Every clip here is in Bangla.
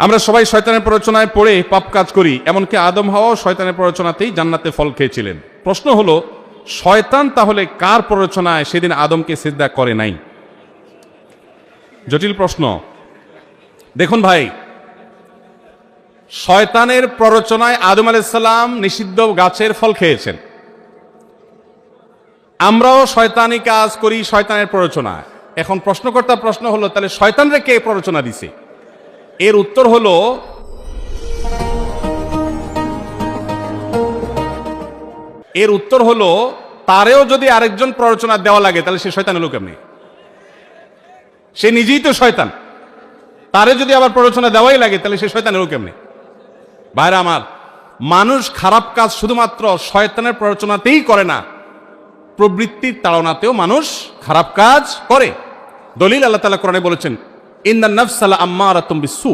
আমরা সবাই শয়তানের প্ররোচনায় পড়ে পাপ কাজ করি, এমনকি আদম হাওয়াও শয়তানের প্ররোচনাতেই জান্নাতে ফল খেয়েছিলেন। প্রশ্ন হলো, শয়তান তাহলে কার প্ররোচনায় সেদিন আদমকে সিজদা করে নাই? জটিল প্রশ্ন। দেখুন ভাই, শয়তানের প্ররোচনায় আদম আলাইহিস সালাম নিষিদ্ধ গাছের ফল খেয়েছেন। আমরাও শয়তানি কাজ করি শয়তানের প্ররোচনায়। এখন প্রশ্নকর্তার প্রশ্ন হলো, তাহলে শয়তানরে কে প্ররোচনা দিছে? এর উত্তর হলো, তারেও যদি আরেকজন প্ররোচনা দেওয়া লাগে তাহলে সে শয়তান হলো কেমনে? সে নিজেই তো শয়তান, তারে যদি আবার প্ররোচনা দেওয়াই লাগে তাহলে সে শয়তান হলো কেমনে? ভাইরা আমার, মানুষ খারাপ কাজ শুধুমাত্র শয়তানের প্ররোচনাতেই করে না, প্রবৃত্তির তাড়নাতেও মানুষ খারাপ কাজ করে। দলিল আল্লাহ তাআলা কোরআনে বলেছেন, ইন্নান নাফসা লাআম্মারাতুম বিসসু।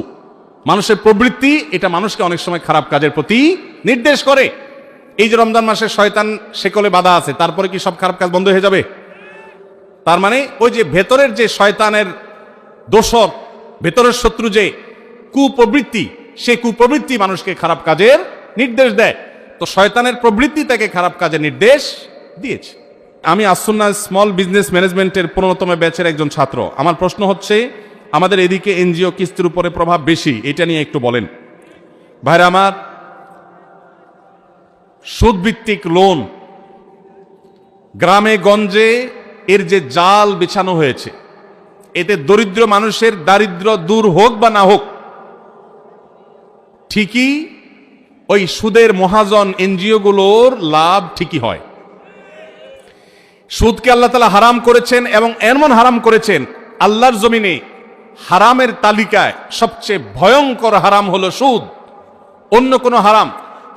মানুষের প্রবৃত্তি এটা মানুষকে অনেক সময় খারাপ কাজের প্রতি নির্দেশ করে। এই যে রমজান মাসে শয়তান শেকলে বাধা আছে, তারপরে কি সব খারাপ কাজ বন্ধ হয়ে যাবে? তার মানে ওই যে ভেতরের যে শয়তানের দোসর, ভেতরের শত্রু যে কুপ্রবৃত্তি, সে কুপ্রবৃত্তি মানুষকে খারাপ কাজের নির্দেশ দেয়। তো শয়তানের প্রবৃত্তি তাকে খারাপ কাজের নির্দেশ দিয়েছে। আমি আসুন্নাহ স্মল বিজনেস ম্যানেজমেন্টের 15তম ব্যাচের একজন ছাত্র। আমার প্রশ্ন হচ্ছে, আমাদের এদিকে এনজিও কিস্তির উপরে প্রভাব বেশি, এটা নিয়ে একটু বলেন। ভাইরা আমার, সুদভিত্তিক লোন গ্রামে গঞ্জে এর যে জাল বিছানো হয়েছে, এতে দরিদ্র মানুষের দারিদ্র্য দূর হোক বা না হোক, ঠিকই ওই সুদের মহাজন এনজিও গুলোর লাভ ঠিকই হয়। সুদকে আল্লাহ তাআলা হারাম করেছেন, এবং এমন হারাম করেছেন, আল্লাহর জমিনে হারামের তালিকায় সবচেয়ে ভয়ঙ্কর হারাম হলো সুদ। অন্য কোনো হারাম,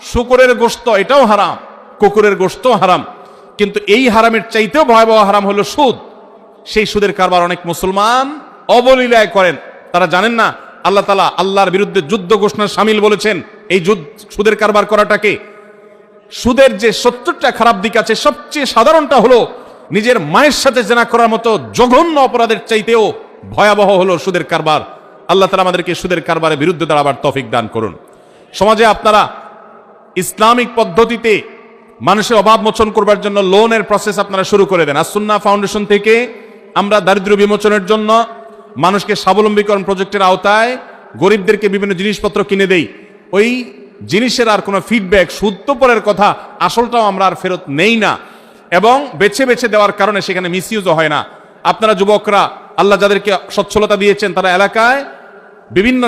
শুকরের গোশত এটাও হারাম, কুকুরের গোশত হারাম, কিন্তু এই হারামের চাইতেও ভয়াবহ হারাম হলো সুদ। সেই সুদের কারবার অনেক মুসলমান অবলীলায় করেন। তারা জানেন না আল্লাহ তাআলা আল্লাহর বিরুদ্ধে যুদ্ধ ঘোষণার শামিল বলেছেন এই সুদের কারবার করাটাকে। সুদের যে 70টা খারাপ দিক আছে, সবচেয়ে সাধারণটা হলো নিজের মায়ের সাথে জেনা করার মতো জঘন্য অপরাধের চাইতেও ভয়াবহ হলো সুদের কারবার। আল্লাহ তাআলা আমাদেরকে সুদের কারবারের বিরুদ্ধে দাঁড়াবার তৌফিক দান করুন। সমাজে আপনারা ইসলামিক পদ্ধতিতে মানুষের অভাব মোচন করবার জন্য লোনের প্রসেস আপনারা শুরু করে দেন। আসুন্নাহ ফাউন্ডেশন থেকে আমরা দারিদ্র্য বিমোচনের জন্য মানুষকে স্বাবলম্বীকরণ প্রজেক্টের আওতায় গরিবদেরকে বিভিন্ন জিনিসপত্র কিনে দেই। ওই জিনিসের আর কোনো ফিডব্যাক, সুদ তো পরের কথা, আসলটাও আমরা আর ফেরত নেই না, এবং বেছে বেছে দেওয়ার কারণে সেখানে মিসইউজও হয় না। আপনারা যুবকরা, আল্লাহ যাদেরকে সচ্ছলতা দিয়েছেন, তারা এলাকায় বিভিন্ন